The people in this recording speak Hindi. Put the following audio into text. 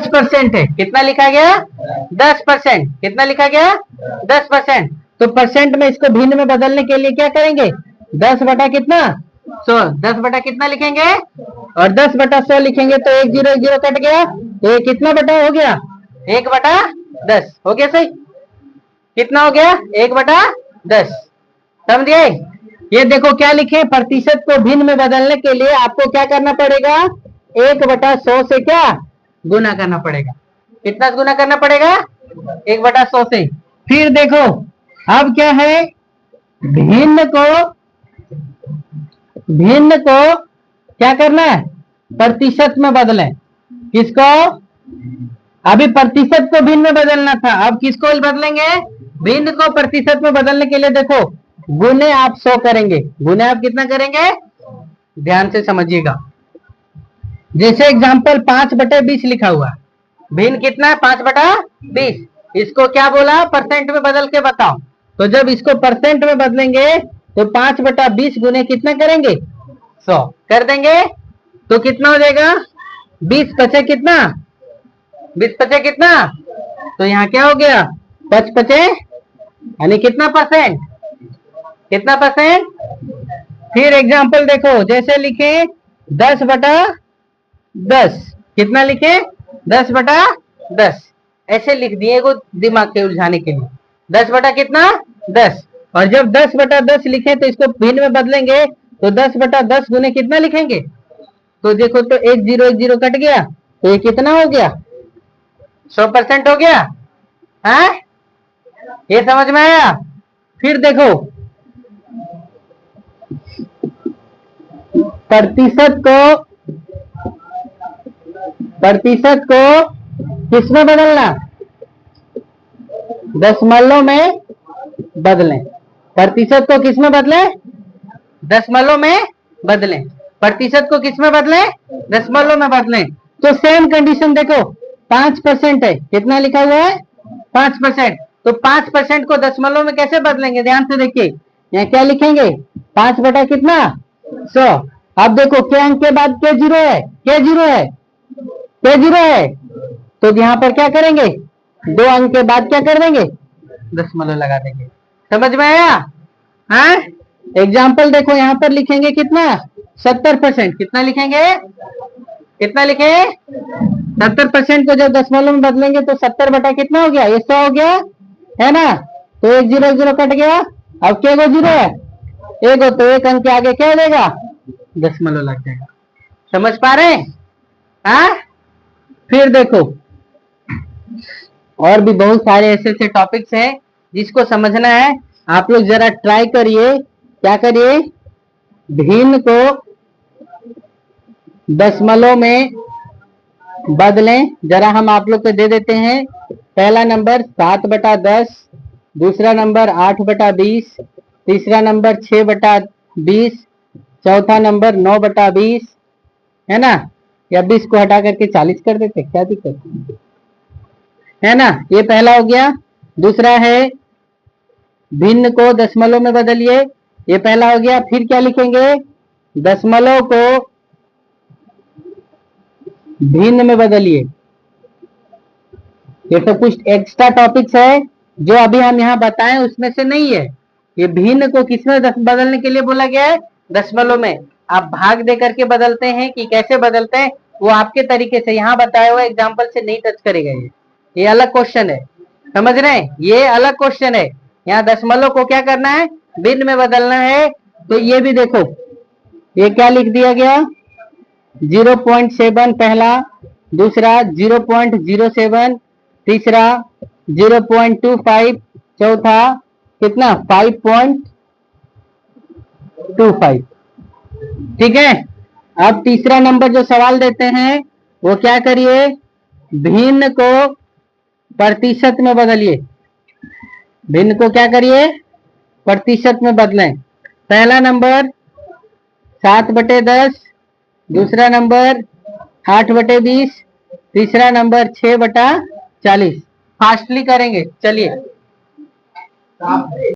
10% है, कितना लिखा गया 10%, कितना लिखा गया 10%। तो परसेंट में इसको भिन्न में बदलने के लिए क्या करेंगे 10 बटा कितना 100, 10 बटा कितना लिखेंगे और 10 बटा 100 लिखेंगे तो 1 0 1 0 कट गया, तो ये कितना बटा हो गया 1 बटा 10 हो गया। सही, कितना हो गया 1 बटा 10, समझिए। ये देखो क्या लिखे, प्रतिशत को भिन्न में बदलने के लिए आपको क्या करना पड़ेगा 1 बटा 100 से क्या गुना करना पड़ेगा, कितना गुना करना पड़ेगा 1 बटा 100 से। फिर देखो अब क्या है, भिन्न को क्या करना है प्रतिशत में बदलें, किसको, अभी प्रतिशत को भिन्न में बदलना था, अब किसको बदलेंगे भिन्न को प्रतिशत में बदलने के लिए देखो गुने आप 100 करेंगे, गुने आप कितना करेंगे ध्यान से समझिएगा। जैसे एग्जांपल 5 बटे 20 लिखा हुआ, भिन्न कितना है 5 बटा 20, इसको क्या बोला परसेंट में बदल के बताओ। तो जब इसको परसेंट में बदलेंगे तो 5 बटा 20 गुने कितना करेंगे 100 कर देंगे, तो कितना हो जाएगा 20 पचे कितना 20 पचे कितना, तो यहाँ क्या हो गया 5 पचे यानी कितना परसेंट, कितना परसेंट। फिर एग्जांपल देखो, जैसे लिखे 10 बटा 10, कितना लिखे 10 बटा 10, ऐसे लिख दिए को दिमाग के उलझाने के लिए 10 बटा कितना 10, और जब 10 बटा 10 लिखे तो इसको भिन्न में बदलेंगे तो 10 बटा 10 गुने कितना लिखेंगे, तो देखो तो 1 0 1 0 कट गया, तो ये कितना हो गया 100% हो गया है, ये समझ में आया। फिर देखो प्रतिशत को किसमें बदलना दशमलव में बदलें, प्रतिशत को किसमें बदले दशमलव में बदलें, प्रतिशत को किसमें बदलें दशमलव में बदलें। तो सेम कंडीशन देखो 5% है, कितना लिखा हुआ है 5%, तो 5% को दशमलव में कैसे बदलेंगे ध्यान से देखिए, यहाँ क्या लिखेंगे 5 बटा कितना 100। अब देखो के अंक के बाद के जीरो है, के जीरो है, के जीरो है, तो यहाँ पर क्या करेंगे 2 अंक के बाद क्या कर देंगे दशमलव लगा देंगे, समझ में आया। हाँ एग्जाम्पल देखो यहाँ पर लिखेंगे कितना 70%, कितना लिखेंगे कितना लिखे 70% को जब दशमलव में बदलेंगे तो 70 बटा कितना हो गया ये 100 हो गया है ना, तो 1 0 1 0 कट गया, अब क्या गो जीरो है एक हो, तो एक अंक के आगे क्या हो जाएगा दशमलव लग जाएगा, समझ पा रहे हैं। हाँ फिर देखो और भी बहुत सारे ऐसे ऐसे टॉपिक्स हैं जिसको समझना है, आप लोग जरा ट्राई करिए, क्या करिए भिन्न को दशमलव में बदलें। जरा हम आप लोग को दे देते हैं, पहला नंबर 7 बटा 10, दूसरा नंबर 8 बटा 20, तीसरा नंबर 6 बटा 20, चौथा नंबर 9 बटा 20 है ना, या 20 को हटा करके 40 कर देते, क्या दिक्कत है ना। ये पहला हो गया। दूसरा है भिन्न को दशमलव में बदलिए, ये पहला हो गया। फिर क्या लिखेंगे दशमलव को भिन्न में बदलिए। ये तो कुछ एक्स्ट्रा टॉपिक्स है जो अभी हम यहाँ बताएं उसमें से नहीं है, ये भिन्न को किसमें बदलने के लिए बोला गया है दशमलव में। आप भाग दे करके बदलते हैं कि कैसे बदलते हैं वो आपके तरीके से, यहाँ बताए हुए एग्जाम्पल से नहीं टच करेगा, ये अलग क्वेश्चन है, समझ रहे हैं, ये अलग क्वेश्चन है। यहाँ दशमलव को क्या करना है भिन्न में बदलना है, तो ये भी देखो ये क्या लिख दिया गया 0.7 पहला, दूसरा 0.07, तीसरा 0.25, चौथा कितना 5.25, ठीक है। अब तीसरा नंबर जो सवाल देते हैं वो क्या करिए भिन्न को प्रतिशत में बदलिए, भिन्न को क्या करिए प्रतिशत में बदलें। पहला नंबर 7 बटे 10, दूसरा नंबर 8 बटे 20, तीसरा नंबर 6 बटा 40। फास्टली करेंगे, चलिए।